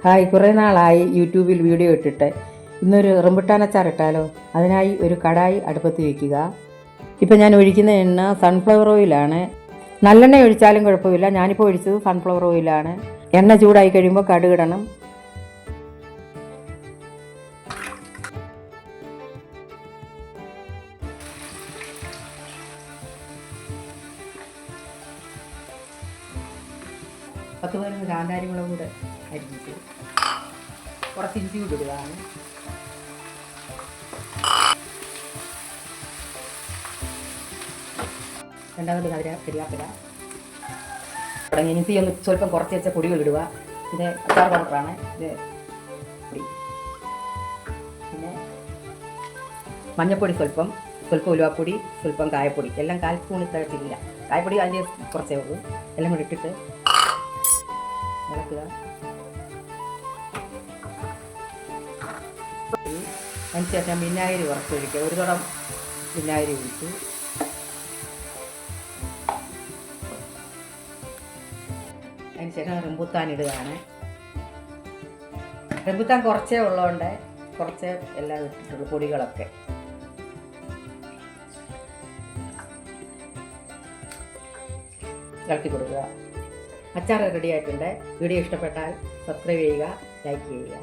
Hi, കുറേ നാളായി യൂട്യൂബിൽ വീഡിയോ ഇട്ടിട്ട്. ഇന്നൊരു റംബുട്ടാൻ അച്ചാർ ഇട്ടാലോ? അതിനായി ഒരു കടായി അടുപ്പത്ത് വയ്ക്കുക. ഇപ്പം ഞാൻ ഒഴിക്കുന്ന എണ്ണ സൺഫ്ലവർ ഓയിലാണ്. നല്ലെണ്ണ ഒഴിച്ചാലും കുഴപ്പമില്ല, ഞാനിപ്പോൾ ഒഴിച്ചത് സൺഫ്ലവർ ഓയിലാണ്. എണ്ണ ചൂടായി കഴിയുമ്പോൾ കടുകിടണം. പത്ത് പതിനൊന്ന് കാന്താരിമുളകും കൂടെ അരിഞ്ഞിട്ട് കുറച്ച് ഇഞ്ചി കൂടി ഇടുകയാണ്. രണ്ടാമത് കരിയാപ്പില തുടങ്ങി ഇഞ്ചി ഒന്ന് സ്വല്പം കുറച്ച് വെച്ച പൊടികൾ ഇടുക. ഇത് അച്ചാർ പൗഡറാണ്. ഇത് പൊടി, പിന്നെ മഞ്ഞൾപ്പൊടി സ്വല്പം ഉലുവാപ്പൊടി, സ്വല്പം കായപ്പൊടി, എല്ലാം 1/4 സ്പൂൺ ഇട്ടിട്ടില്ല. കായപ്പൊടി അതിൻ്റെ കുറച്ചേ ഉള്ളൂ. എല്ലാം കൂടി ഇട്ടിട്ട് ഇളക്കുക. അതിനുശേഷം വിനാഗിരി കുറച്ചൊഴിക്കുക. ഒരു കുടം വിനാഗിരി ഒഴിച്ചു. അതിനുശേഷം റംബുട്ടാൻ ഇടുകയാണ്. റംബുട്ടാൻ കുറച്ചേ ഉള്ളതുകൊണ്ട് കുറച്ച് എല്ലാം ഇട്ടിട്ടുള്ളൂ, പൊടികളൊക്കെ. ഇളക്കി കൊടുക്കുക. അച്ചാർ റെഡി ആയിട്ടുണ്ട്. വീഡിയോ ഇഷ്ടപ്പെട്ടാൽ സബ്സ്ക്രൈബ് ചെയ്യുക, ലൈക്ക് ചെയ്യുക.